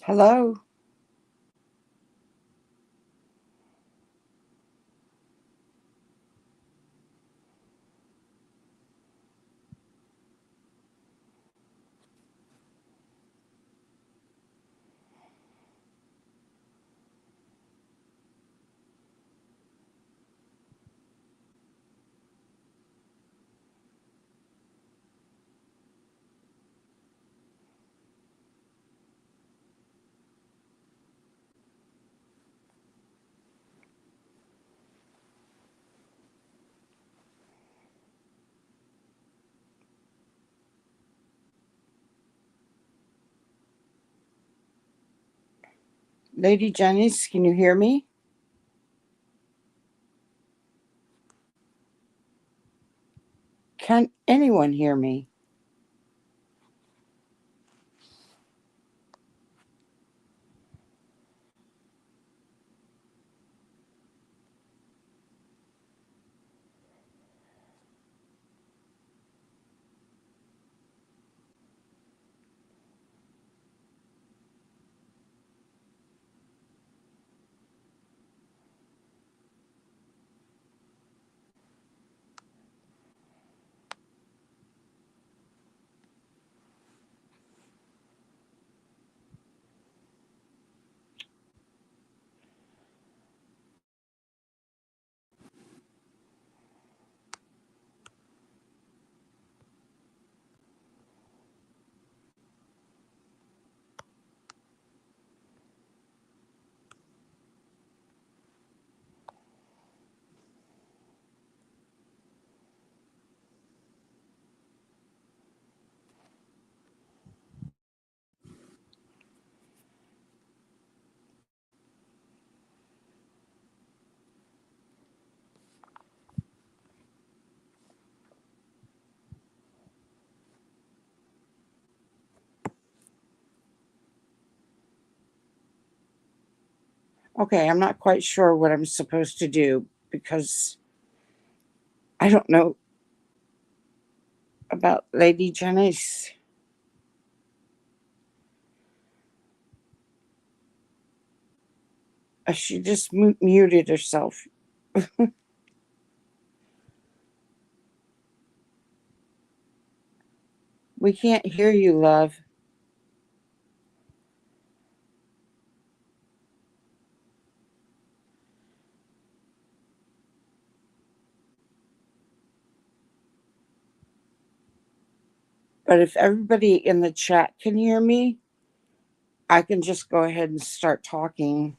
Hello. Lady Janice, can you hear me? Can anyone hear me? Okay, I'm not quite sure what I'm supposed to do because I don't know about Lady Janice. She just muted herself. We can't hear you, love. But if everybody in the chat can hear me, I can just go ahead and start talking.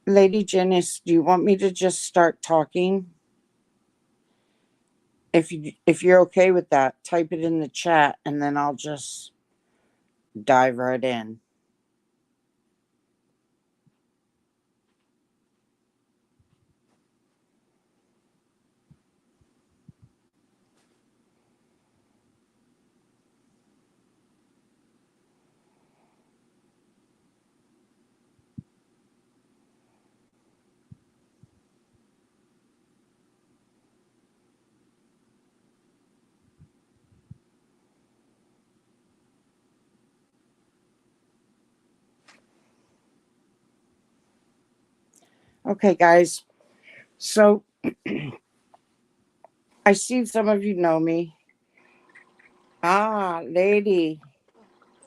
Lady Janice, do you want me to just start talking? If you're okay with that, type it in the chat and then I'll just dive right in. Okay, guys. So I see some of you know me. Lady,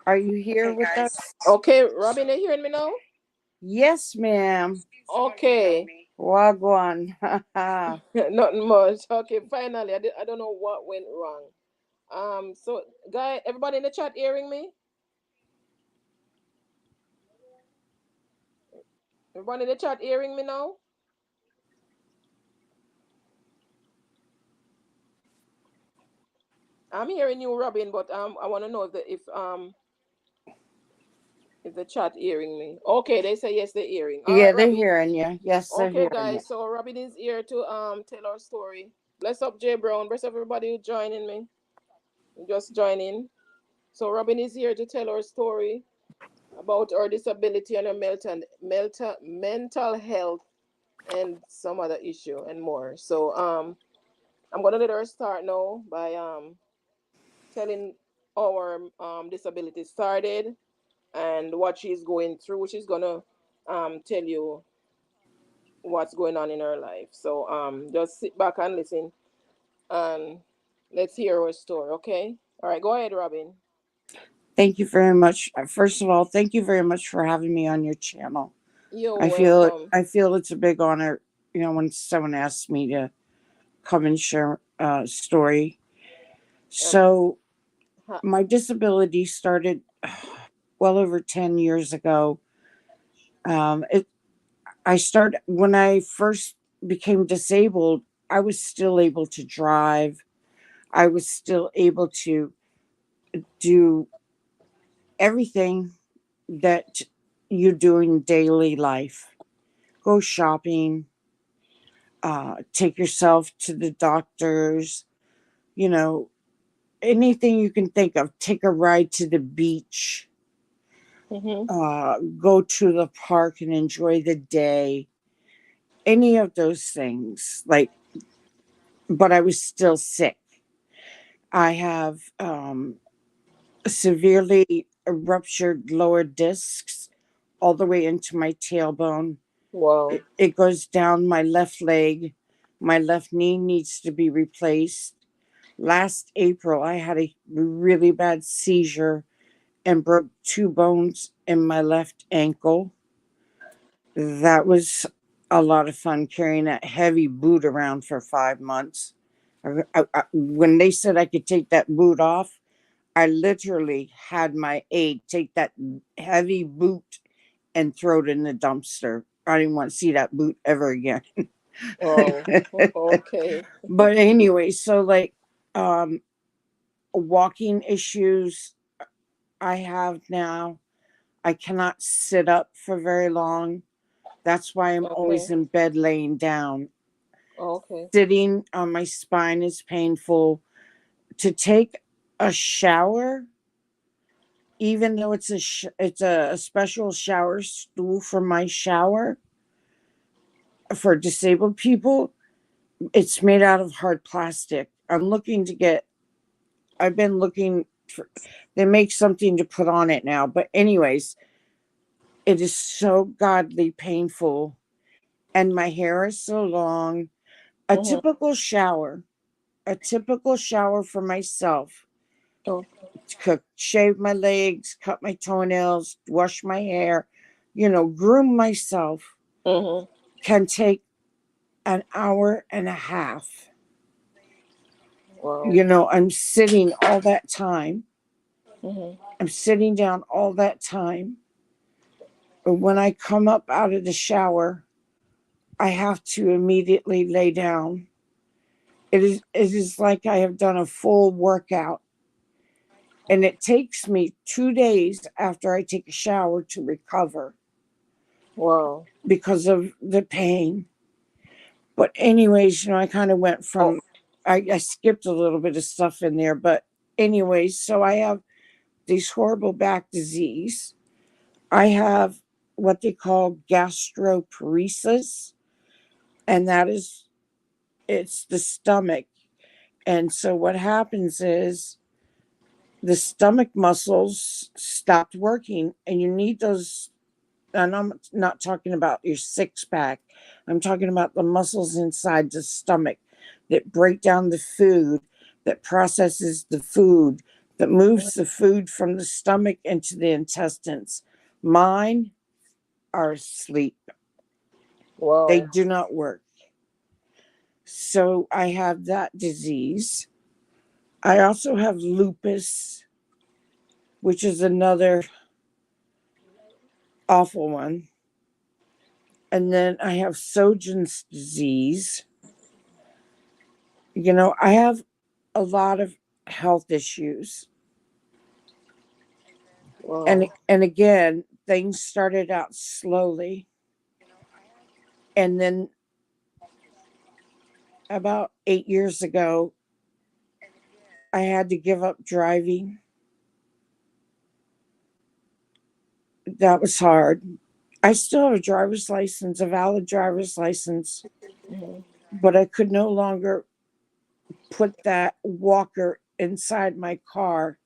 are you here with us? Okay, Robin, you hearing me now? Yes, ma'am. Okay. Wagwan. Nothing much. Okay, finally, I don't know what went wrong. So guy, everybody in the chat hearing me? Everybody in the chat hearing me now? I'm hearing you, Robin, but I want to know if the chat hearing me. Okay, they say yes, they're hearing. All Yeah, right, they're Robin. hearing you. Yes, they're Okay, hearing you. guys. So Robin is here to tell our story. Bless up, Jay Brown. Bless up everybody who joining me. Just join in. So Robin is here to tell our story about her disability and her mental health and some other issue and more. So I'm gonna let her start now by telling our disability started and what she's going through. She's gonna tell you what's going on in her life. So just sit back and listen and let's hear her story, okay? All right, go ahead, Robin. Thank you very much. First of all, thank you very much for having me on your channel. You're I feel it. welcome. I feel it's a big honor. When someone asks me to come and share a story. Um, So ha- my disability started well over 10 years ago. It. I started when I first became disabled. I was still able to drive. I was still able to do everything that you do in daily life. Go shopping, take yourself to the doctors, you know, anything you can think of. Take a ride to the beach, mhm. go to the park and enjoy the day. Any of those things. But I was still sick. I have severely ruptured lower discs all the way into my tailbone. Wow. It goes down my left leg. My left knee needs to be replaced. Last April, I had a really bad seizure and broke two bones in my left ankle. That was a lot of fun carrying that heavy boot around for 5 months. When they said I could take that boot off, I literally had my aide take that heavy boot and throw it in the dumpster. I didn't want to see that boot ever again. Wow. Okay. But anyway, so um, walking issues I have now. I cannot sit up for very long. That's why I'm always Okay. in bed laying down. Okay. Sitting on my spine is painful. To take a shower, even though it's a special shower stool for my shower for disabled people, it's made out of hard plastic. I've been looking for, they make something to put on it now. But, anyways, it is so godly painful. And my hair is so long. A Mhm. typical shower, a typical shower for myself, Oh. to shave my legs, cut my toenails, wash my hair, groom myself, Mhm. can take an hour and a half. Wow. I'm sitting all that time. Mhm. I'm sitting down all that time. But when I come up out of the shower, I have to immediately lay down. It is like I have done a full workout, and it takes me 2 days after I take a shower to recover Wow. because of the pain. But, anyways, I kind of went Oh. from, I skipped a little bit of stuff in there. But, anyways, so I have these horrible back disease. I have what they call gastroparesis, and it's the stomach. And so what happens is the stomach muscles stopped working, and you need those. And I'm not talking about your six pack. I'm talking about the muscles inside the stomach that break down the food, that processes the food, that moves the food from the stomach into the intestines. Mine are asleep. They Wow. do not work. So I have that disease. I also have lupus, which is another awful one. And then I have Sjogren's disease. I have a lot of health issues. And Wow. and again, things started out slowly. And then about 8 years ago, I had to give up driving. That was hard. I still have a driver's license, a valid driver's license, Mhm. but I could no longer put that walker inside my car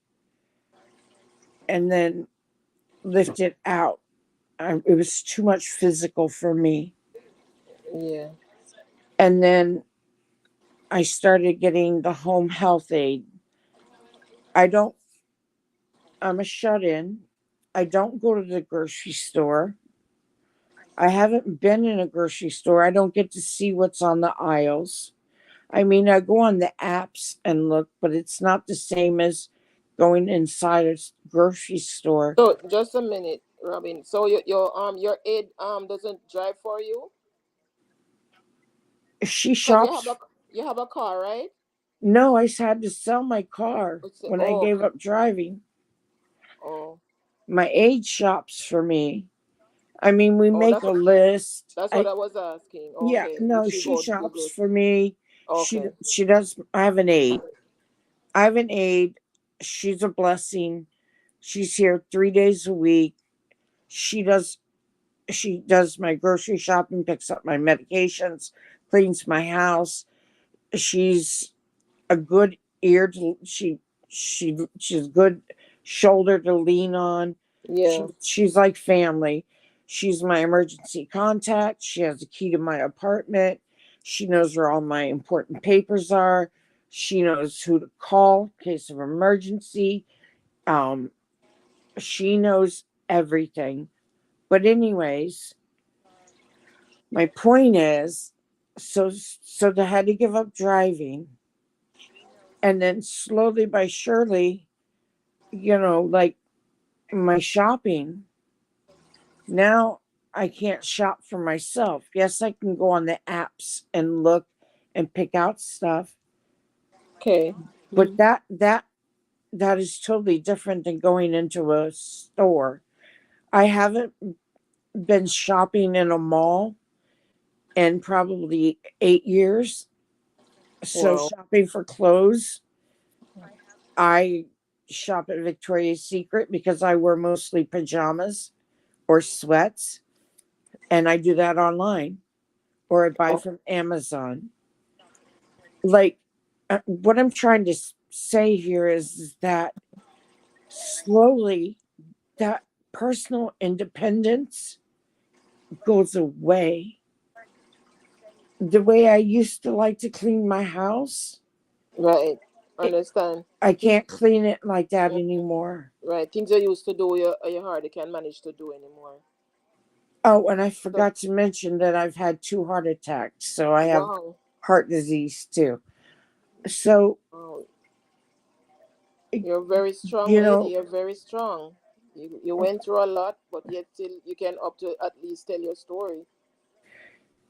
and then lift it out. It was too much physical for me. Yeah. And then I started getting the home health aid. I don't, I'm a shut in. I don't go to the grocery store. I haven't been in a grocery store. I don't get to see what's on the aisles. I mean, I go on the apps and look, but it's not the same as going inside a grocery store. So just a minute, Robin. So your aide doesn't drive for you She because shops. you have a car, right? No, I had to sell my car when I Oh, gave up driving. oh, My aide shops for me. I mean, we oh. make a list. That's what I was asking. Yeah, Okay, if no, she she go to the shops grocery. for me. She Okay, she does. I have an aide. I have an aide. She's a blessing. She's here 3 days a week. She does she does my grocery shopping, picks up my medications, cleans my house. She's a good ear to she's a good shoulder to lean on. yeah, She's like family. She's my emergency contact. She has the key to my apartment. She knows where all my important papers are. She knows who to call in case of emergency. Um, she knows everything. But anyways, my point is, so I had to give up driving, and then slowly by surely, like my shopping. Now I can't shop for myself. Yes, I can go on the apps and look and pick out stuff, okay, but that is totally different than going into a store. I haven't been shopping in a mall in probably 8 years. So wow, shopping for clothes, I shop at Victoria's Secret because I wear mostly pajamas or sweats, and I do that online or I buy oh, from Amazon. Like, what I'm trying to say here is that slowly that personal independence goes away. The way I used to like to clean my house, right. it, Understand. I Things, can't clean it like that anymore. right. Things you used to do, you hardly can manage to do anymore. Oh, and I So, forgot to mention that I've had 2 heart attacks, so I have wow, heart disease too. So, wow. y- You're a very strong you lady. know, You're very strong. You went through a lot, but yet still you can up to at least tell your story.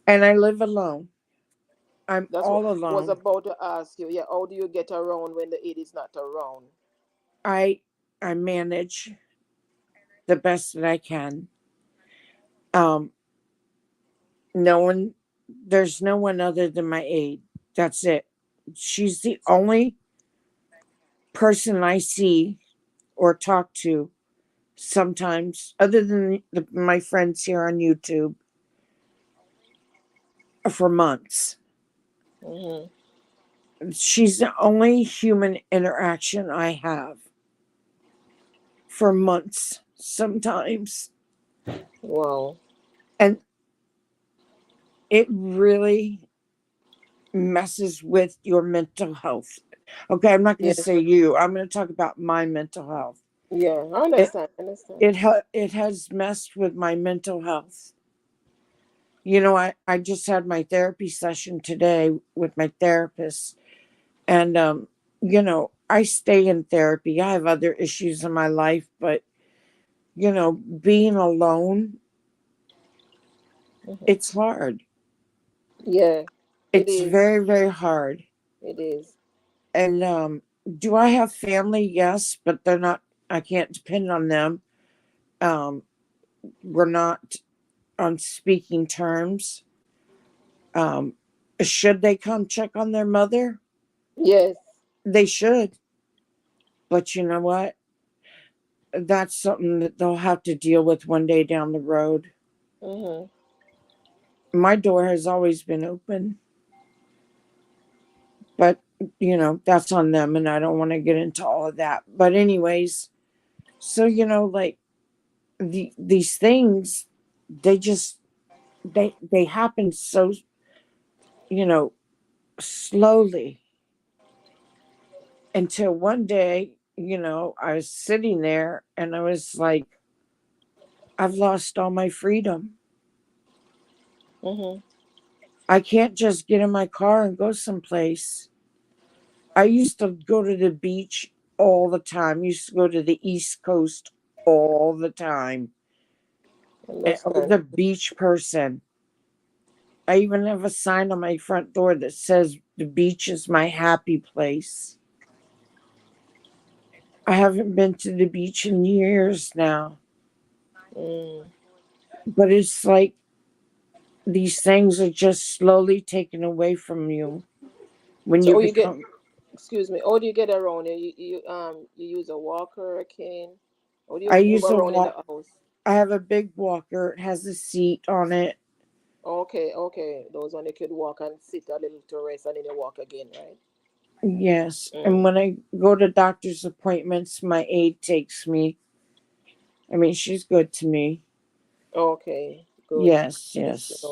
and I live alone. I'm That's what all was alone. about to ask you. Yeah, how do you get around when the aid is not around? I I manage the best that I can. Um, no one, there's no one other than my aide. That's it. She's the only person I see or talk to sometimes, other than my friends here on YouTube, for months. Mm-hmm. She's the only human interaction I have for months sometimes. Wow. And it really messes with your mental health. Okay, I'm not going to Yes. say you, I'm going to talk about my mental health. Yeah, I It understand. I understand. it has messed with my mental health. I just had my therapy session today with my therapist, and I stay in therapy. I have other issues in my life, but being alone, Hmm. it's hard. Yeah, it It's is. very, very hard. It is. And do I have family? Yes, but they're not. I can't depend on them. Um, we're not on speaking terms. Um, should they come check on their mother? Yes. They should. But you know what? That's something that they'll have to deal with one day down the road. Hmm. My door has always been open, but that's on them, and I don't want to get into all of that. But anyways, so like these things, they just they happen so you know slowly until one day, I was sitting there and I was like, I've lost all my freedom. Hmm. I can't just get in my car and go someplace. I used to go to the beach all the time. Used to go to the East Coast all the time. And I was Understand. a beach person. I even have a sign on my front door that says the beach is my happy place. I haven't been to the beach in years now. Mm. But it's like these things are just slowly taken away from you when So, you you get. become. Excuse me. How do you get around? You use a walker, a cane. How do I you move use a around in the walk. house? I have a big walker. It has a seat on it. Okay, okay. Those one you could walk and sit a little to rest and then you walk again, right? Yes. And Mm. when I go to doctor's appointments, my aide takes me. I mean, she's good to me. Okay, good. Yes, At least yes,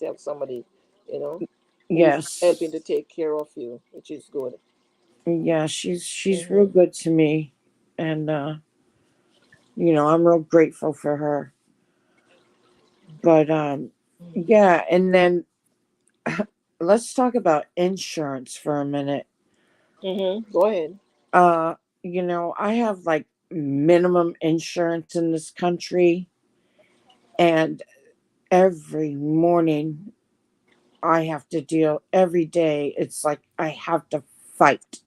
you have somebody, you know, who's helping to yes. take care of you, which is good. Yeah, she's real Mm-hmm. good to me. And I'm real grateful for her. But yeah, and then let's talk about insurance for a minute. Mm-hmm. Go ahead. Uh, I have like minimum insurance in this country, and every morning I have to deal every day. It's like I have to fight.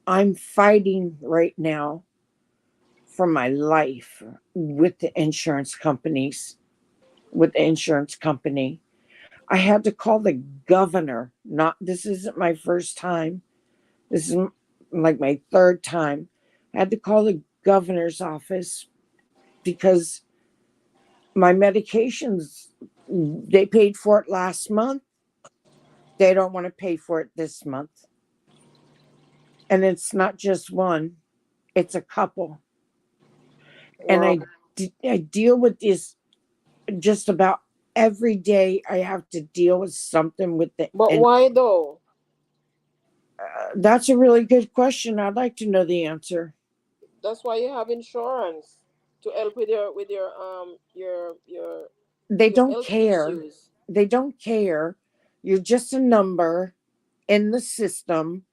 I'm fighting right now for my life with the insurance companies, with the insurance company. I had to call the governor. Not this isn't my first time. This is like my third time. I had to call the governor's office because my medications, they paid for it last month. They don't want to pay for it this month. And it's not just one, it's a couple. And Wow. I deal with this just about every day. I have to deal with something with the But and why though? that's a really good question. I'd like to know the answer. That's why you have insurance to help with They your don't health care. issues. They don't care. You're just a number in the system.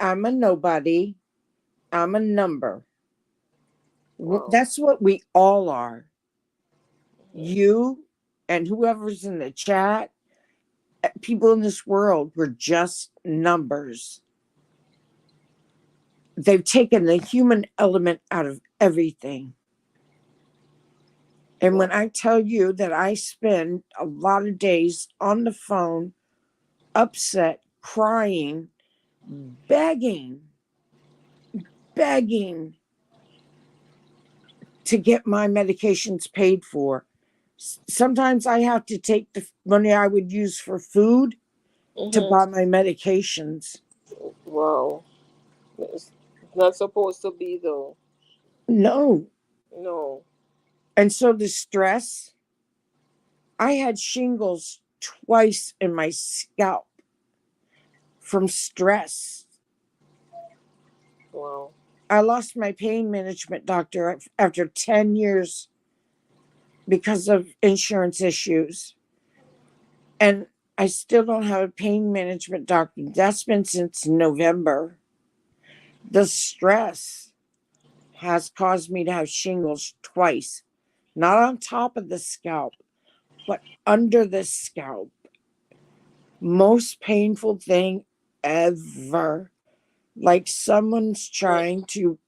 I'm a nobody. I'm a number. Wow. That's what we all are. Hmm. You and whoever's in the chat, people in this world, were just numbers. They've taken the human element out of everything. And when Wow. I tell you that I spend a lot of days on the phone, upset, crying, begging, begging to get my medications paid for. Sometimes I have to take the money I would use for food to Hmm. buy my medications. Wow. It's not supposed to be though. No. No. And so the stress, I had shingles twice in my scalp from stress. Wow. I lost my pain management doctor after 10 years because of insurance issues. And I still don't have a pain management doctor. That's been since November. The stress has caused me to have shingles twice, not on top of the scalp, but under the scalp. Most painful thing ever. Like someone's trying to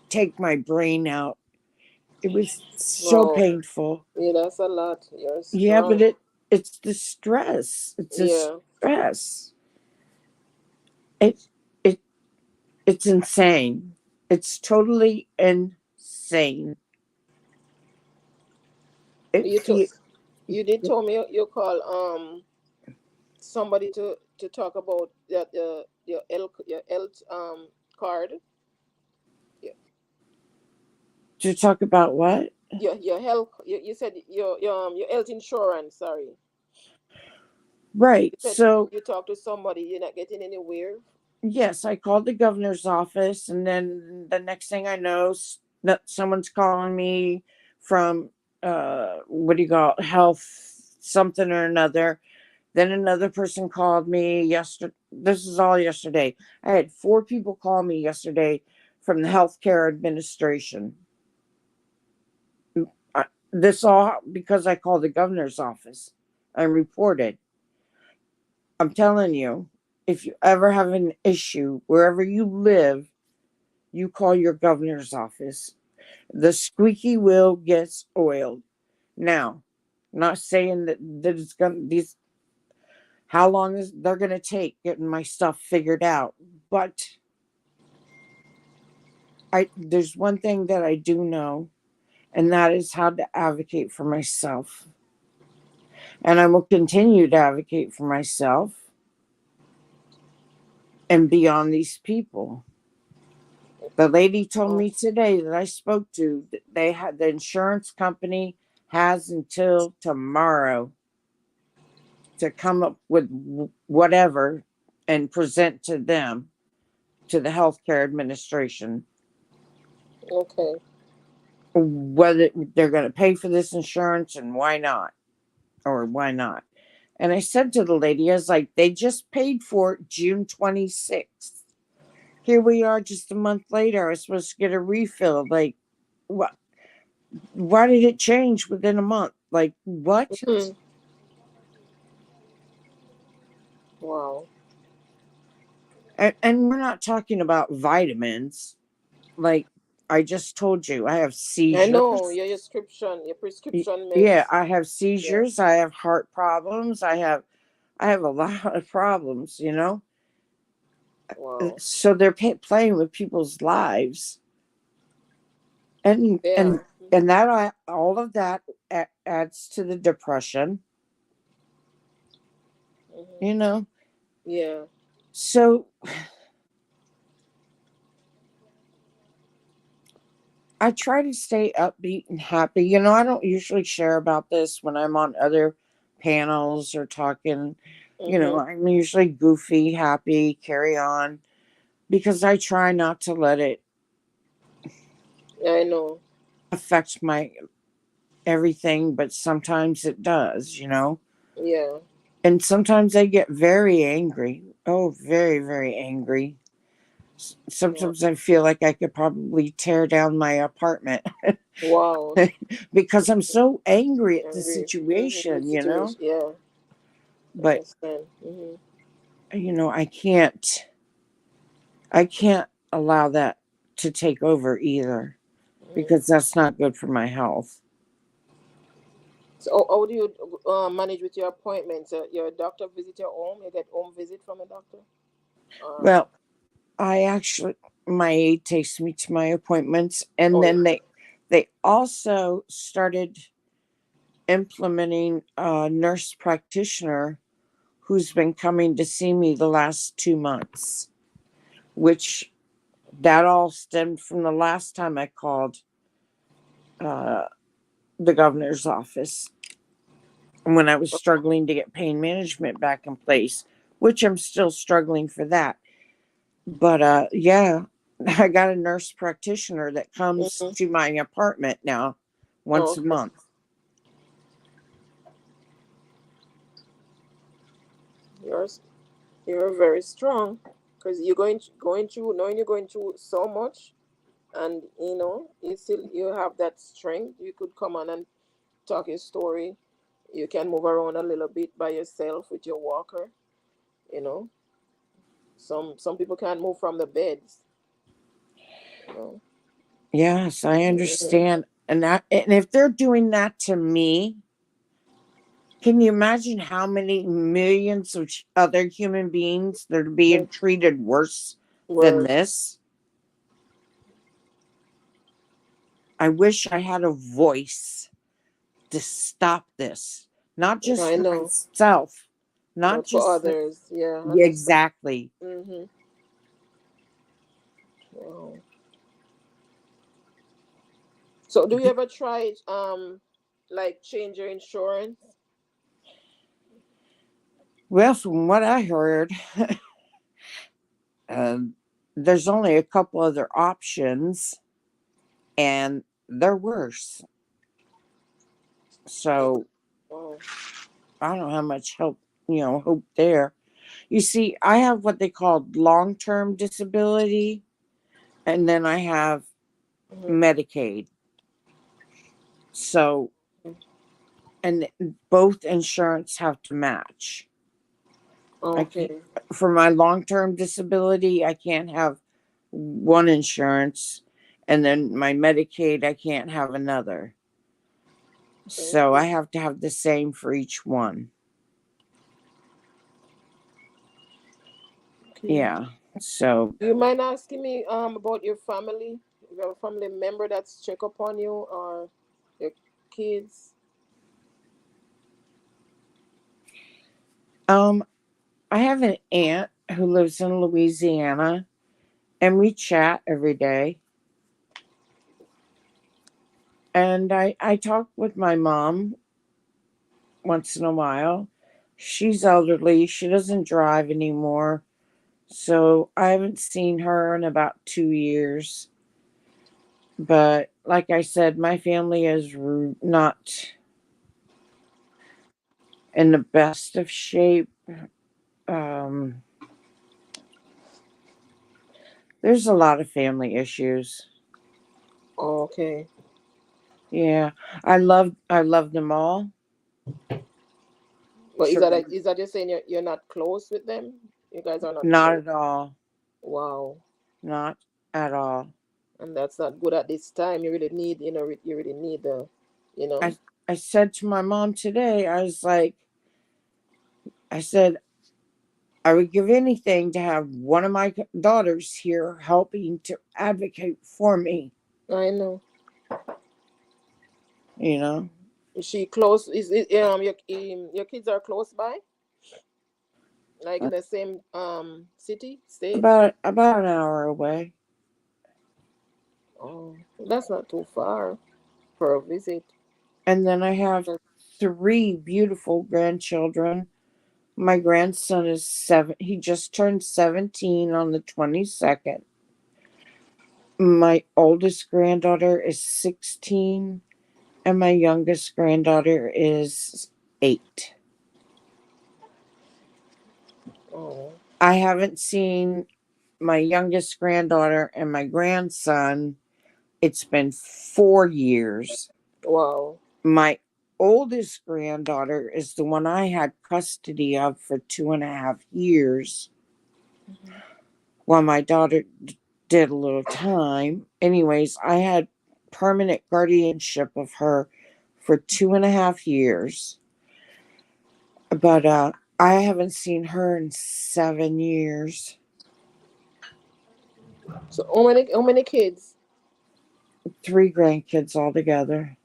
take my brain out. It was so Wow. painful. Yeah, that's a lot. You're Yeah, but strong. it's the stress. It's the Yeah. stress. It it it's insane. It's totally insane. It You told feel you did tell me you call somebody to talk about that your health card, your to talk about what? your health, you said your health insurance, sorry. Right. You said So you talked to somebody, you're not getting anywhere. yes, I called the governor's office, and then the next thing I know, that someone's calling me from what do you call it, health something or another. Then another person called me yesterday. This is all yesterday. I had 4 people call me yesterday from the healthcare administration. This all because I called the governor's office and reported. I'm telling you, if you ever have an issue wherever you live, you call your governor's office. The squeaky wheel gets oiled. Now, not saying that it's gonna these how long is they're gonna take getting my stuff figured out, but I there's one thing that I do know, and that is how to advocate for myself. And I will continue to advocate for myself and be on these people. The lady told Oh, me today that I spoke to that they had the insurance company has until tomorrow to come up with whatever and present to them, to the healthcare administration, okay. whether they're going to pay for this insurance and why not, or why not. And I said to the lady, I was like, they just paid for it June 26th. Here we are just a month later. I was supposed to get a refill. Like, what? Why did it change within a month? Like, what? Mhm. Wow. And we're not talking about vitamins. Like, I just told you, I have I know seizures. your prescription Yeah, meds. I have Yeah. seizures. I have heart problems. I have a lot of problems, you know? Wow. So they're playing with people's lives. And Yeah. and and that all of that adds to the depression, Hmm. you know? Yeah. So I try to stay upbeat and happy. You know, I don't usually share about this when I'm on other panels or talking. You know, Hmm. I'm usually goofy, happy, carry on, because I try not to let it I know. affect my everything, but sometimes it does, you know? Yeah. And sometimes I get very angry. Oh, very, very angry. Wow. Sometimes I feel like I could probably tear down my apartment Wow. because I'm so angry at the Angry. Hmm. situation, you know? Situation. Yeah. I But, understand. Hmm. you know, I can't allow that to take over either Hmm. because that's not good for my health. So, how do you manage with your appointments? Your doctor visit your home. You get home visit from a doctor. Or Well, I actually my aide takes me to my appointments, and oh yeah. then they also started implementing a nurse practitioner who's been coming to see me the last 2 months, which that all stemmed from the last time I called uh, the governor's office when I was struggling to get pain management back in place, which I'm still struggling for that. But yeah, I got a nurse practitioner that comes Mm-hmm. to my apartment now once a Okay. month. You're you're very strong because you're going through knowing you're going through so much, and you have that strength. You could come on and talk your story. You can move around a little bit by yourself with your walker. You know, some people can't move from the beds. You know. Yes, I Mhm. understand. And if they're doing that to me, can you imagine how many millions of other human beings that are being treated worse than Worse. this? I wish I had a voice to stop this, not just I for know, myself, not but for just for, others, yeah, yeah, understand. exactly. Mm-hmm. Wow. So, do you ever try like change your insurance? Well, from what I heard, um, there's only a couple other options, and they're worse. So Wow. I don't have much hope there. You see, I have what they call long term disability, and then I have Mm-hmm. Medicaid. So, and both insurance have to match. I can't, Okay. for my long term disability, I can't have one insurance, and then my Medicaid, I can't have another. So Okay. I have to have the same for each one. Okay. Yeah. So, Do you mind asking me about your family? If you have a family member that's check up on you or your kids? um, I have an aunt who lives in Louisiana, and we chat every day. And I talk with my mom once in a while. She's elderly. She doesn't drive anymore. So I haven't seen her in about 2 years. But like I said, my family is not in the best of shape. Um, there's a lot of family issues. Okay. Yeah, I love them all. But Sure, is that just saying you're not close with them? You guys are not not close. at all. Wow. Not at all. And that's not good at this time. You really need, you really need the, you know. I I said to my mom today, I said I would give anything to have one of my daughters here helping to advocate for me. I know. You know, Is she close? Your kids are close by, like in the same city, state? about an hour away. Oh, that's not too far for a visit. And then I have three beautiful grandchildren. My grandson is 7. He just turned 17 on the 22nd. My oldest granddaughter is 16, and my youngest granddaughter is 8. Oh, I haven't seen my youngest granddaughter and my grandson. It's been 4 years. wow. My oldest granddaughter is the one I had custody of for 2.5 years while my daughter did a little time. Anyways, I had permanent guardianship of her for 2.5 years. But I haven't seen her in 7 years. So how many kids? Three grandkids altogether.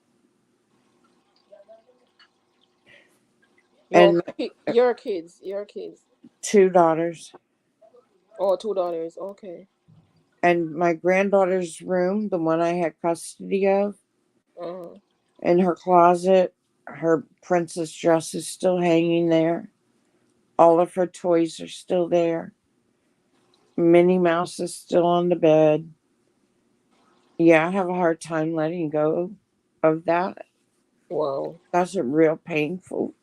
No, And your kids. two daughters. Oh, two daughters. Okay. And my granddaughter's room, the one I had custody of, Uh-huh. in her closet, her princess dress is still hanging there. All of her toys are still there. Minnie Mouse is still on the bed. Yeah, I have a hard time letting go of that. Wow. That's a real painful.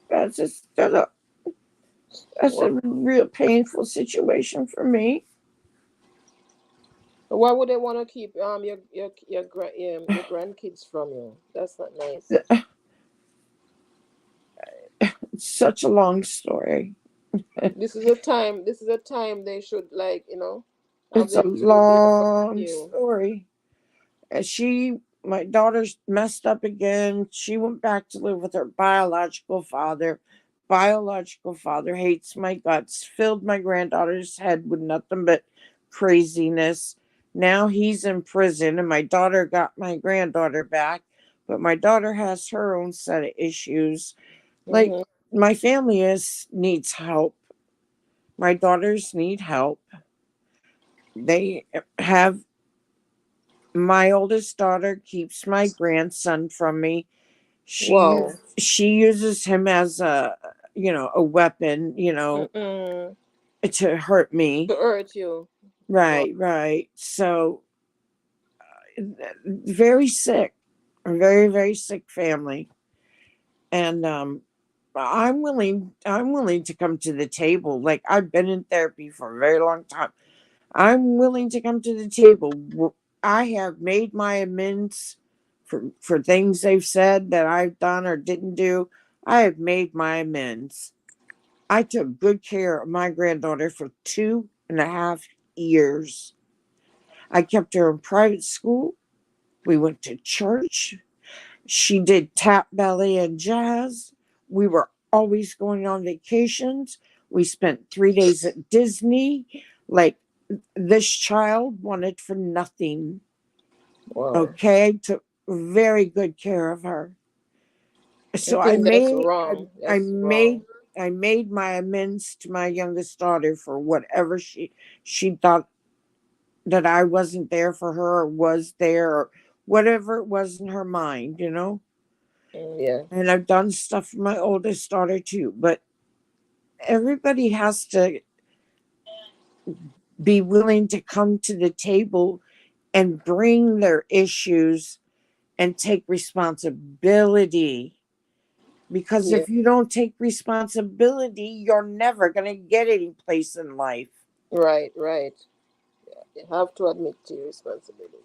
That's just that's Wow. a real painful situation for me. Why would they want to keep your grandkids from you? That's not nice. It's such a long story. This is a time. This is a time they should have It's a them to be apart from long you. story. And my daughter's messed up again. She went back to live with her biological father. Biological father hates my guts, filled my granddaughter's head with nothing but craziness. Now he's in prison, and my daughter got my granddaughter back, but my daughter has her own set of issues. Like, Mm-hmm. my family is needs help. My daughters need help. They have My oldest daughter keeps my grandson from me. Wow. She uses him as a weapon, Mm-mm. to hurt me. To hurt you. Wow. Right, right. So very sick, very very sick family, and I'm willing to come to the table. Like, I've been in therapy for a very long time. I'm willing to come to the table. I have made my amends for things they've said that I've done or didn't do. I have made my amends. I took good care of my granddaughter for 2.5 years. I kept her in private school. We went to church. She did tap, ballet, and jazz. We were always going on vacations. We spent 3 days at Disney. Like, this child wanted for nothing. Wow. Okay, I took very good care of her. I So I think that's made I, wrong. I That's wrong. made I made my amends to my youngest daughter for whatever she thought that I wasn't there for her, or was there, or whatever it was in her mind. Yeah. And I've done stuff for my oldest daughter too. But everybody has to be willing to come to the table and bring their issues and take responsibility. Because Yeah. if you don't take responsibility, you're never going to get any place in life. Right. Right. You have to admit to your responsibility.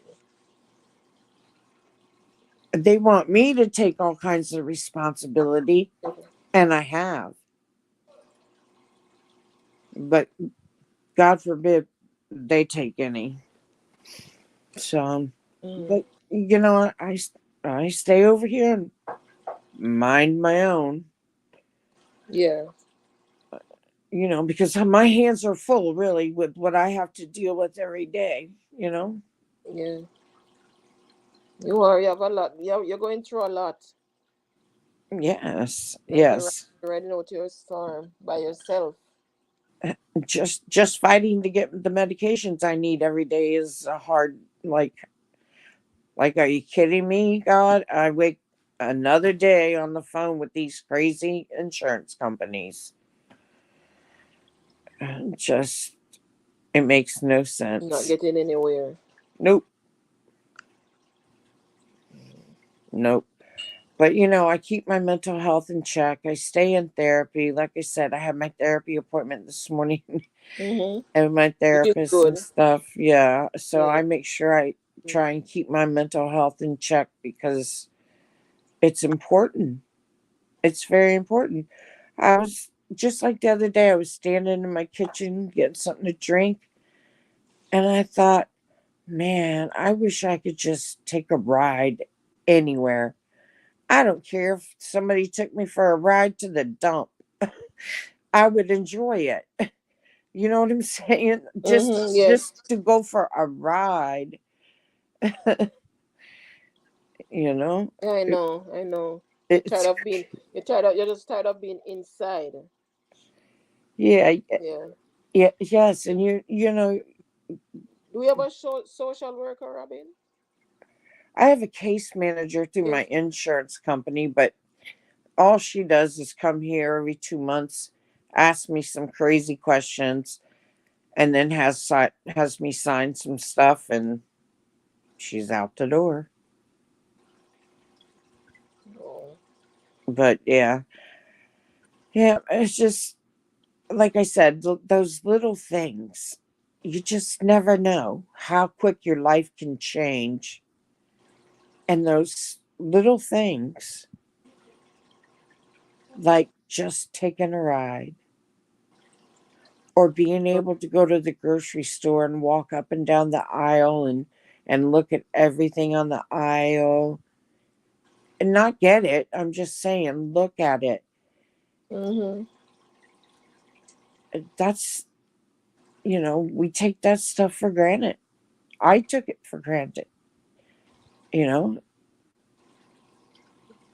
They want me to take all kinds of responsibility, Mhm. and I have. But God forbid they take any. So, Mm. but I stay over here and mind my own. Yeah. Because my hands are full, really, with what I have to deal with every day. Yeah. You are. You have a lot. You're going through a lot. Yes, And you're yes. riding out your storm by yourself. Just fighting to get the medications I need every day is a hard. Like, are you kidding me? God, I wake another day on the phone with these crazy insurance companies. Just it makes no Not sense. getting anywhere. Nope, nope. But I keep my mental health in check. I stay in therapy. Like I said, I had my therapy appointment this morning Mm-hmm. and my Which is therapist and good. stuff. Yeah. So Yeah. I make sure I try and keep my mental health in check because it's important. It's very important. I was just like the other day, I was standing in my kitchen getting something to drink, and I thought, man, I wish I could just take a ride anywhere. I don't care if somebody took me for a ride to the dump. I would enjoy it. You know what I'm saying? Just Mm-hmm. just Yes. to go for a ride, you know. Yeah, I It, know. I know. Tired it's of being. You're tired of. You're just tired of being inside. yeah, Yeah. yeah, yes, and you know, Do we have a social worker, Robin? I have a case manager through my Yes. insurance company, but all she does is come here every 2 months, ask me some crazy questions, and then has me sign some stuff, and she's out the door. Oh. But yeah, yeah, it's just like I said, those little things. You just never know how quick your life can change, and those little things, like just taking a ride or being able to go to the grocery store and walk up and down the aisle and look at everything on the aisle and not get it. I'm just saying, look at it. Mm-hmm. That's, we take that stuff for granted. I took it for granted, you know?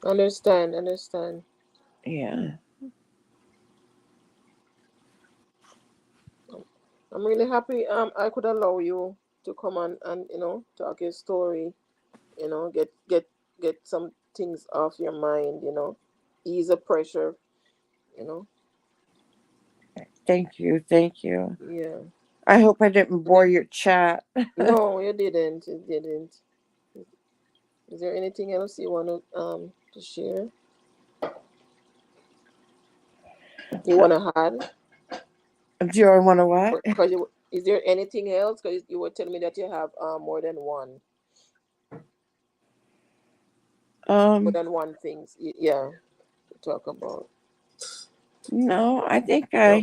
Understand, understand. Yeah. I'm really happy I could allow you to come on and talk your story, get some things off your mind, ease the pressure, you know. Thank you. Thank you. Yeah. I hope I didn't And bore your chat. no, you didn't. You didn't. Is there anything else you want to share? You want to add? Do I want to what? Because is there anything else? Because you were telling me that you have more than one, more Um, than one things. Yeah, to talk about. no, No.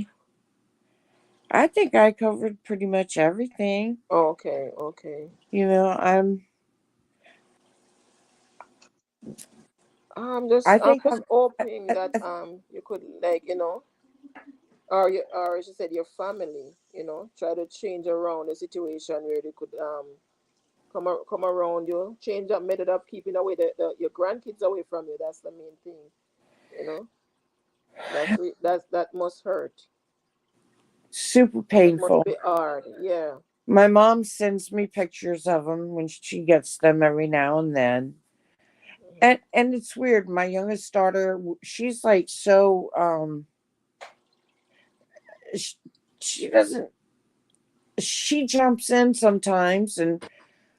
I think I covered pretty much everything. Okay. Okay. I'm I I'm think just I'm hoping I, that I, you could, like, or as you said, your family, try to change around the situation where they could come around you, change that method of keeping away your grandkids away from you. That's the main thing, you know. That must hurt. super That must painful. be hard. Yeah. My mom sends me pictures of them when she gets them every now and then. And it's weird. My youngest daughter, she's like so she, she doesn't she jumps in sometimes, and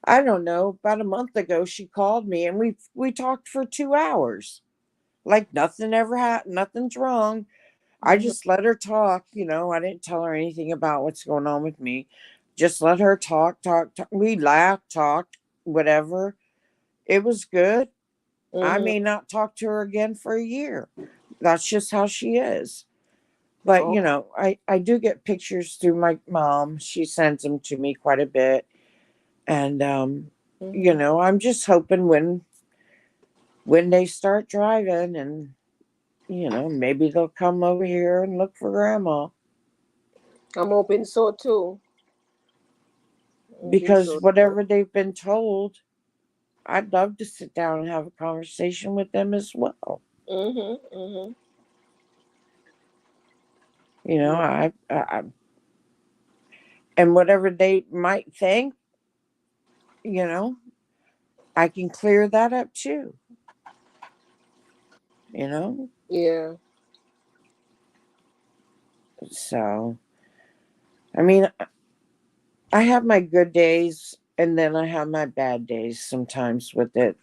I don't know, about a month ago she called me and we talked for 2 hours. Like nothing ever happened, nothing's wrong. I Mm-hmm. just let her talk, I didn't tell her anything about what's going on with me. Just let her talk. We laughed, talked, whatever. It was good. I Mm-hmm. may not talk to her again for a year. That's just how she is. But Okay. I do get pictures through my mom. She sends them to me quite a bit. And Mm-hmm. I'm just hoping when they start driving, and maybe they'll come over here and look for grandma, I'm hoping so too. I'm hoping because so too. whatever they've been told, I'd love to sit down and have a conversation with them as well. Mm-hmm. Mm-hmm. You know, Yeah. and whatever they might think, you know, I can clear that up too. You know, Yeah. so I mean, I have my good days, and then I have my bad days sometimes with it.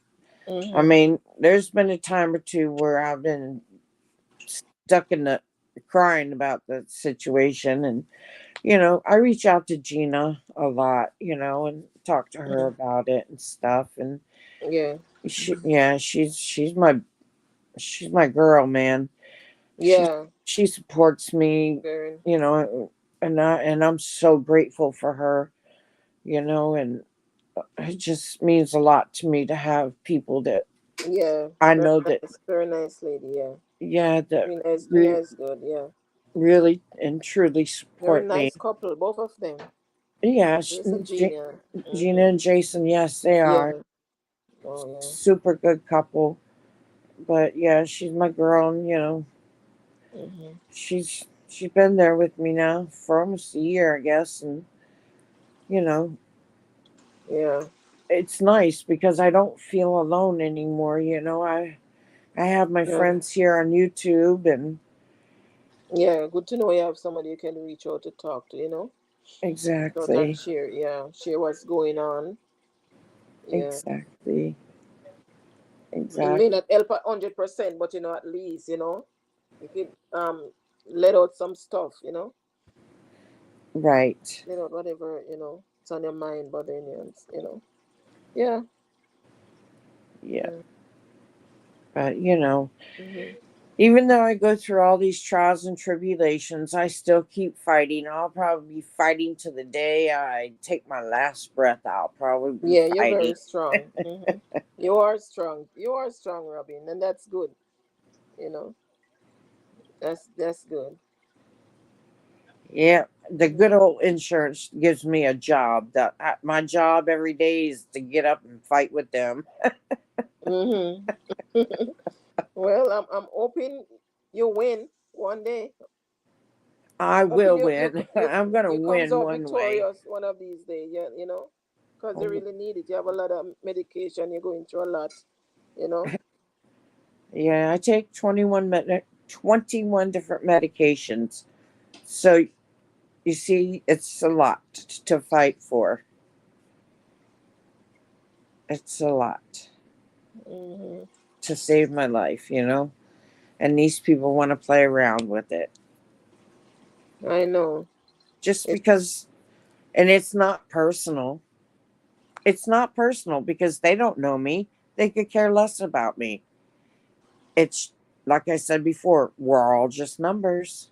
I Mm-hmm. mean, there's been a time or two where I've been stuck in the crying about the situation, and I reach out to Gina a lot, and talk to her Mm-hmm. about it and stuff. And Yeah. yeah, she's my girl, man. She Yeah. she supports me, Very. you know, and I'm so grateful for her, and it just means a lot to me to have people that Yeah. I Very know that, nice. Very nice lady. Yeah. yeah, that Gina is Gina re- is good. Yeah. really and truly Very support me. nice couple, both of them. Yeah, Jason Gina. Gina Mm-hmm. and Jason, yes, they are Yeah. Oh super good couple. But yeah, she's my girl, and yeah. Mm-hmm. she's been there with me now for almost a year, I guess, and you know Yeah. it's nice because I don't feel alone anymore. I have my Yeah. friends here on YouTube, and Yeah. Good to know you have somebody you can reach out to talk to. So that Exactly. share, yeah, share what's going on. Yeah. Exactly. It may Exactly. not help 100%, but at least, you could let out some stuff, Right. let out whatever, it's on your mind, bothering you, Yeah. Yeah. Yeah. But Mm-hmm. even though I go through all these trials and tribulations, I still keep fighting. I'll probably be fighting to the day I take my last breath. I'll probably be Yeah, you're fighting. very strong. You are strong. You are strong, Robin, and that's good. You know, that's good. Yeah, the good Mm-hmm. old insurance gives me a job. My job every day is to get up and fight with them. Mm-hmm. Well, I'm hoping you win one day. I Hoping will you win. I'm gonna comes win out one way. victorious one of these days. Yeah, because you really need it. You have a lot of medication. You're going through a lot. You know. Yeah, I take 21 different medications. So you see, it's a lot to fight for. It's a lot Mm-hmm. to save my life. And these people want to play around with it I know. just It's because, and it's not personal. It's not personal because they don't know me. They could care less about me. It's like I said before, we're all just numbers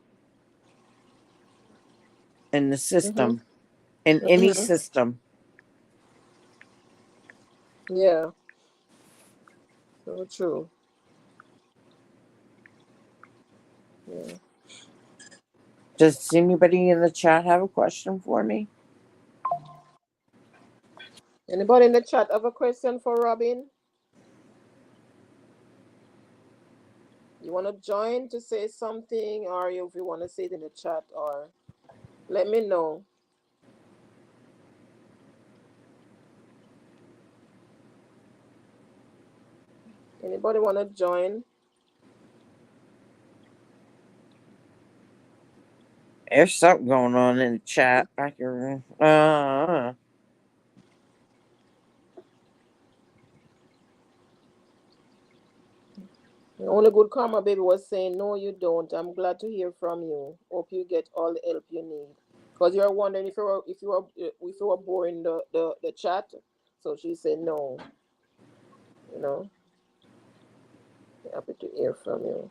in the mm-hmm. system, in any Mm-hmm. system. Yeah. So true. Yeah. Does anybody in the chat have a question for me? Anybody in the chat have a question for Robin? You want to join to say something, or if you want to say it in the chat, or let me know. Anybody want to join? There's something going on in the chat. I can. The only good karma baby was saying, no, you don't. I'm glad to hear from you. Hope you get all the help you need. Because you're wondering if you were boring the chat. So she said no. You know, happy to hear from you.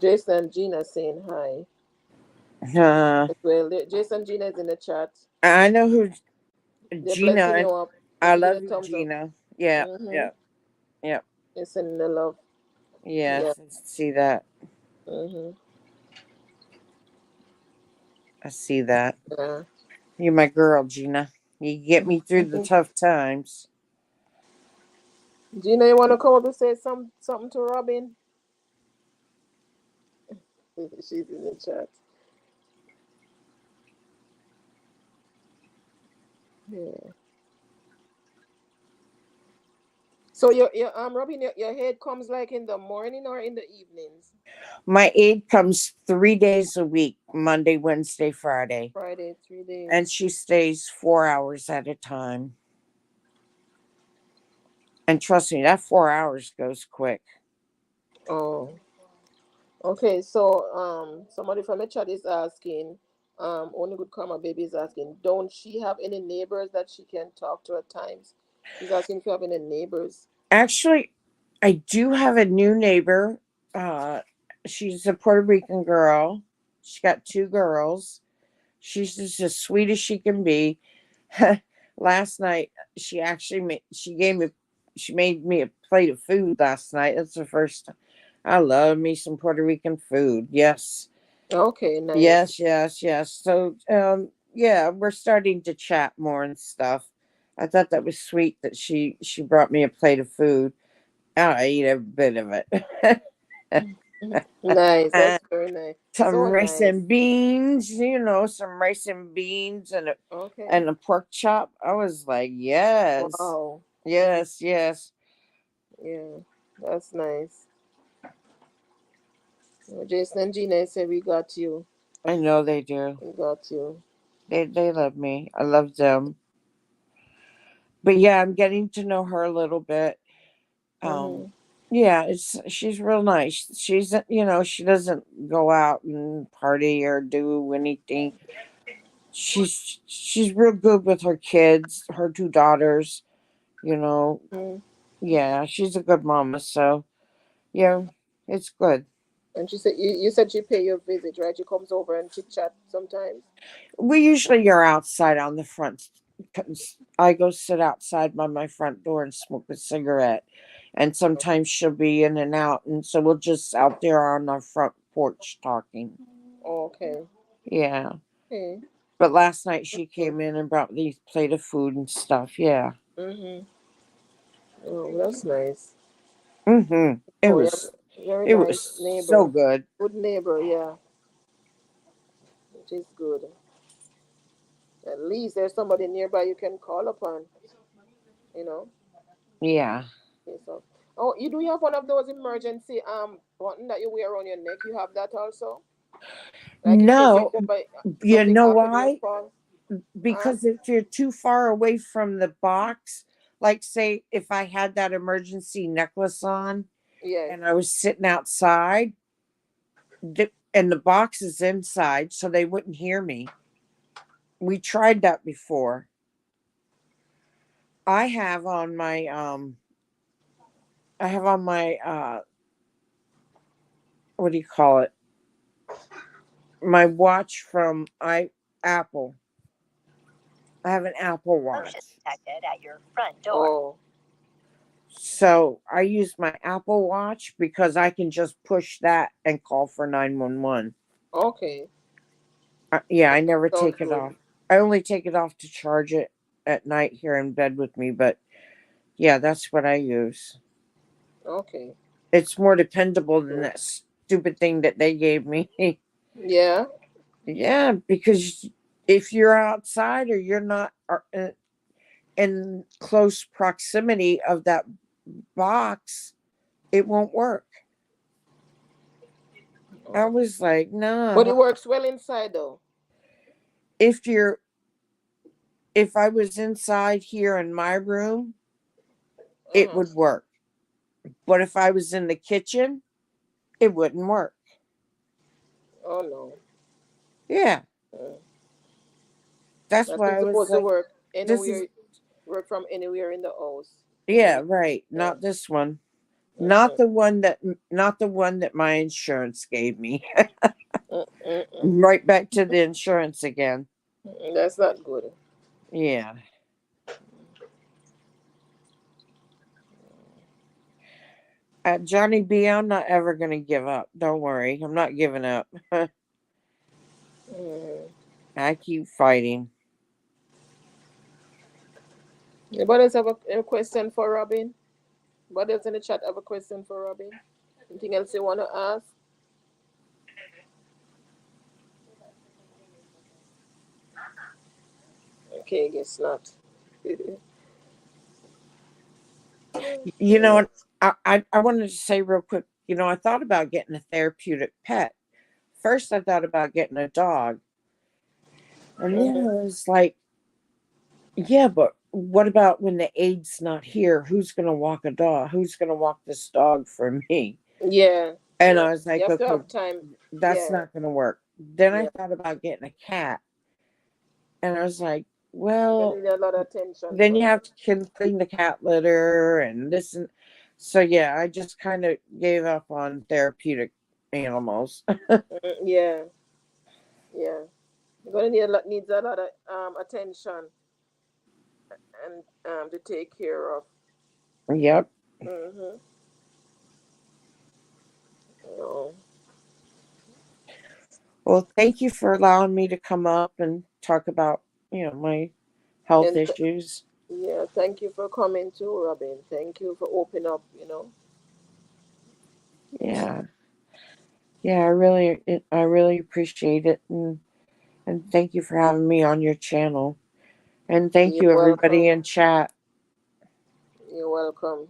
Jason and Gina saying hi Uh, as well. Jason and Gina is in the chat. I know who They're Gina. blessing And you up. They're I giving love a you, thumbs up. Gina. Yeah, Mm-hmm. yeah, yeah. They're sending the love. Yeah. Yes, I see that. Mm-hmm. I see that. Yeah. You're my girl, Gina. You get me through the tough times. Gina, you want to come up and say something to Robin? She's in the chat. Yeah. So your Robin, your head comes like in the morning or in the evenings? My aide comes 3 days a week, Monday, Wednesday, Friday. Friday, And 3 days. she stays 4 hours at a time. And trust me, that 4 hours goes quick. Oh, okay. So somebody from the chat is asking, only good karma baby is asking, don't she have any neighbors that she can talk to at times? She's asking if you have any neighbors. Actually, I do have a new neighbor. Uh, she's a Puerto Rican girl. She's got two girls. She's just as sweet as she can be. Last night, she made me a plate of food last night. That's the first time. I love me some Puerto Rican food. Yes. Okay, nice. Yes, yes, yes. So, yeah, we're starting to chat more and stuff. I thought that was sweet that she brought me a plate of food. I ate every bit of it. Nice. That's very nice. Some So rice nice. and beans, some rice and beans Okay. and a pork chop. I was like, yes, Wow. yes, yes. Yeah, that's nice. Jason and Gina said we got you. I know they do. We got you. They love me. I love them. But yeah, I'm getting to know her a little bit. Um, Mm-hmm. yeah, it's she's real nice. She's she doesn't go out and party or do anything. She's real good with her kids, her two daughters. You know, Mm-hmm. yeah, she's a good mama. So yeah, it's good. And she said you said she pay you a visit, right? She comes over and chit chat sometimes. We usually are outside on the front. 'Cause I go sit outside by my front door and smoke a cigarette, and sometimes she'll be in and out, and so we'll just out there on our front porch talking. Okay. Yeah, Okay. but last night That's she good. came in and brought these plate of food and stuff. Yeah. Mm-hmm. Oh, that's nice. Mm-hmm. It Oh, you have was a very it was nice so neighbor. good. Good neighbor, yeah. Which is good. At least there's somebody nearby you can call upon, you know. Yeah. Okay, so oh, you do you have one of those emergency button that you wear around your neck? You have that also? Like in case No, you something know happen, you why? fall. Huh? Because if you're too far away from the box, like say if I had that emergency necklace on Yes. and I was sitting outside, and the box is inside, so they wouldn't hear me. We tried that before. I have on my I have on my what do you call it? My watch from I Apple. I have an Apple Watch. Detected at your front door. Oh. So I use my Apple Watch because I can just push that and call for 911. Okay. Yeah, I never Sounds take it good. off. I only take it off to charge it at night here in bed with me, but yeah, that's what I use. Okay. It's more dependable than Good. that stupid thing that they gave me. Yeah. Yeah, because if you're outside or you're not in close proximity of that box, it won't work. I Oh. was like, But no. it works well inside though. If you're if I was inside here in my room, it Uh-huh. would work. But if I was in the kitchen, it wouldn't work. Oh no. Yeah, Uh, that's That's why I was supposed to like, work this is, anywhere, work from anywhere in the house. yeah, right. Yeah. Not this one. Not Uh-huh. the one that, not the one that my insurance gave me. Mm-mm-mm. Right back to the insurance again. That's not good. Yeah. Johnny B, I'm not ever going to give up. Don't worry. I'm not giving up. Mm. I keep fighting. Anybody else have a question for Robin? Anybody else in the chat have a question for Robin? Anything else you want to ask? Okay, guess not. You know what? I wanted to say real quick, I thought about getting a therapeutic pet. First, I thought about getting a dog. And then Mhm. I was like, yeah, but what about when the aid's not here? Who's going to walk a dog? Who's going to walk this dog for me? Yeah, And yeah. I was You like, have to okay, have time. that's Yeah, not going to work. Then I yeah. thought about getting a cat. And I was like, You're gonna well, need a lot of attention then for you that. have to clean the cat litter and this. And so, yeah, I just kind of gave up on therapeutic animals. Yeah, yeah. You're gonna need a lot needs a lot of attention and to take care of. Yep. Mm-hmm. Oh. Well, thank you for allowing me to come up and talk about, my health And issues. yeah, thank you for coming too, Robin. Thank you for opening up. Yeah. Yeah, I really appreciate it, and thank you for having me on your channel. And thank You're you everybody welcome. in chat. You're welcome.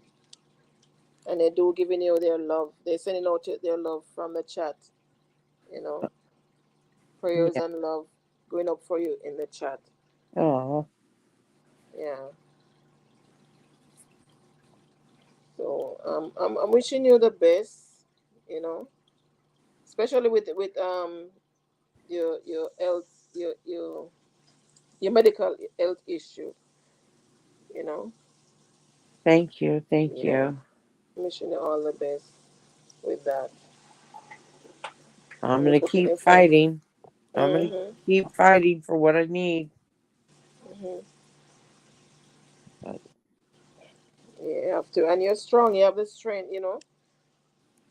And they do giving you their love. They're sending out their love from the chat. You know, prayers Yeah. and love going up for you in the chat. Oh, Yeah. So I'm wishing you the best. You know, especially with your health your medical health issue. You know. thank you. Thank Yeah. you. Wishing you all the best with that. I'm And going to hope keep you find. fighting. I'm going to Mhm. keep fighting for what I need. Mhm. But Yeah, you have to, and you're strong. You have the strength. You know.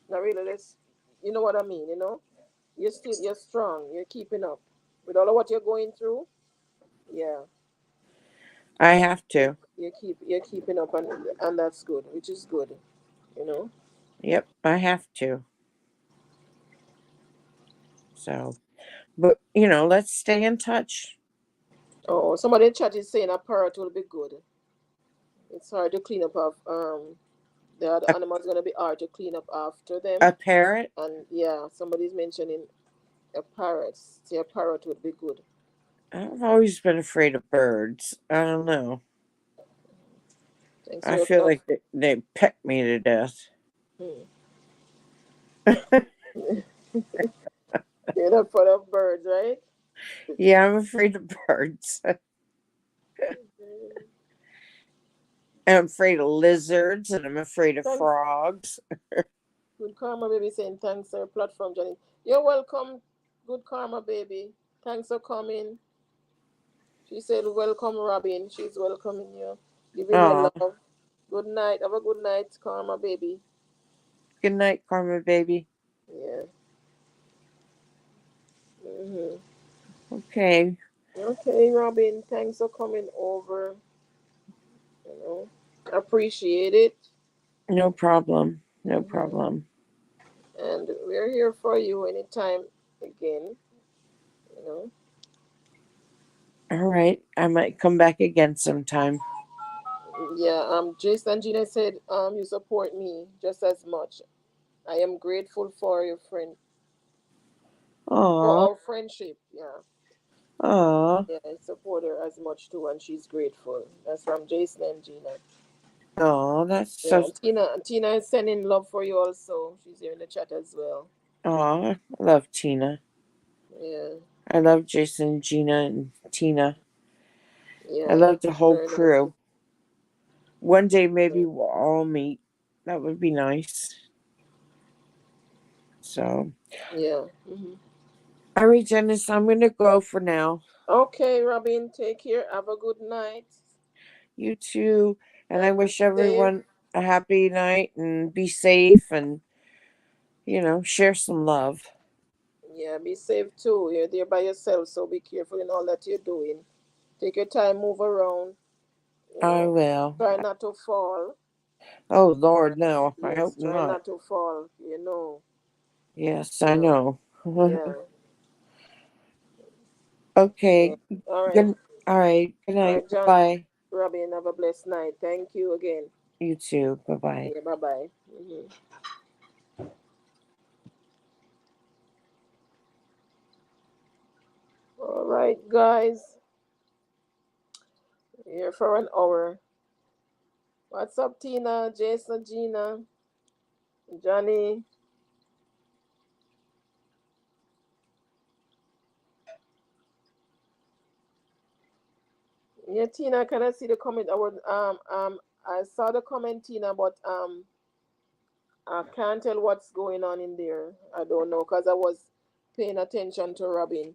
Not really. Let's. You know what I mean. You know. You're strong. You're keeping up with all of what you're going through. Yeah. I have to. You're keeping up, and that's good, which is good. You know. Yep, I have to. So, but, let's stay in touch. Oh, somebody in chat is saying a parrot will be good. It's hard to clean up of the other A, animals gonna be hard to clean up after them. a parrot? And yeah, somebody's mentioning a parrot. See, a parrot would be good. I've always been afraid of birds. I don't know. Thanks for I your feel love. like they peck me to death. Hmm. You're not fond of birds, right? Yeah, I'm afraid of birds. I'm afraid of lizards and I'm afraid of Thanks. frogs. Good Karma Baby saying thanks for your platform, Johnny. You're welcome, Good Karma Baby. Thanks for coming. She said, welcome, Robin. She's welcoming you, giving you Oh, love. Good night. Have a good night, Karma Baby. good night, Karma baby. Yeah. Hmm. Okay, Okay, Robin. Thanks for coming over. You know, appreciate it. no problem. No Hmm. problem. And we're here for you anytime again. You know. All right, I might come back again sometime. Yeah. Jason Gina said, you support me just as much. I am grateful for your friend, for Aw, our friendship. Yeah. aw, Yeah, I support her as much too, and she's grateful. That's from Jason and Gina. aw, that's so. Yeah, and Tina is sending love for you also. She's here in the chat as well. Aw, I love Tina. Yeah, I love Jason, Gina, and Tina. I yeah, love the whole very nice. crew. One day maybe Yeah, we'll all meet. That would be nice. So, yeah. Hmm. all right, Janice, I'm going to go for now. Okay, Robin, take care. Have a good night, You too. And I and be wish safe. everyone a happy night and be safe and, share some love. Yeah, be safe too. You're there by yourself, so be careful in all that you're doing. Take your time, move around. You I know, will. try not to fall. Oh, Lord, no. I hope Yes, try not. not to fall. Yes, I Yeah, know. yeah, yeah. Okay. All right, Good. All right. Good all night. right, John, Bye. Robin. Have a blessed night. Thank you again. You too. Bye bye. Yeah, bye bye. Hmm. All right, guys, here for an hour. What's up, Tina, Jason, Gina, Johnny? Yeah, Tina, can I see the comment? I saw the comment, Tina, but I can't tell what's going on in there. I don't know because I was paying attention to Robin.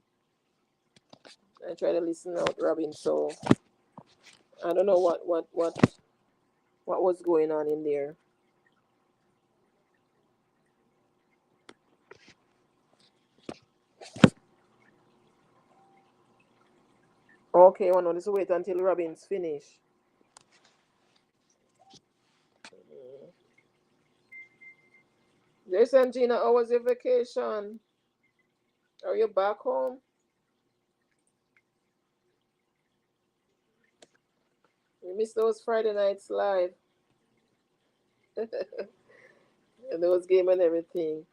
I try to listen out, Robin. So I don't know what was going on in there. Okay, well, no, let's wait until Robin's finished. Jason, Gina, how was your vacation? Are you back home? We missed those Friday nights live. And those game and everything.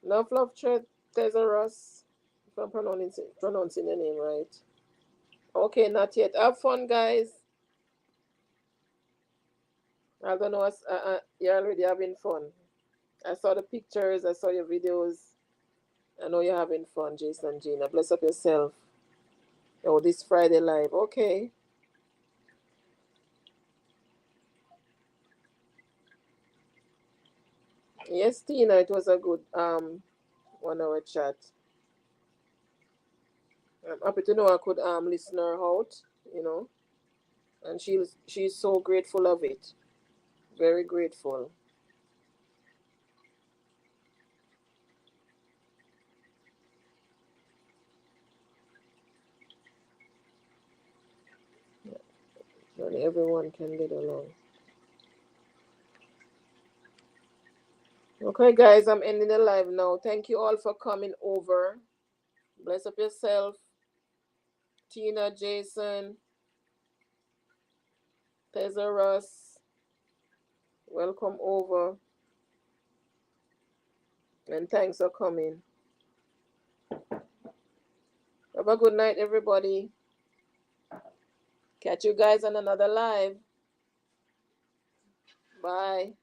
Enough love, Thesaurus. If I'm pronouncing your name right. Okay, not yet. Have fun, guys. I don't know. You're already having fun. I saw the pictures. I saw your videos. I know you're having fun, Jason and Gina. Bless up yourself. Oh, this Friday live. Okay. Yes, Tina, it was a good 1 hour chat. I'm happy to know I could listen her out, and she's so grateful of it. Very grateful. And everyone can get along. Okay, guys, I'm ending the live now. Thank you all for coming over. Bless up yourself, Tina, Jason, Thesaurus. Welcome over, and thanks for coming. Have a good night, everybody. Catch you guys on another live. Bye.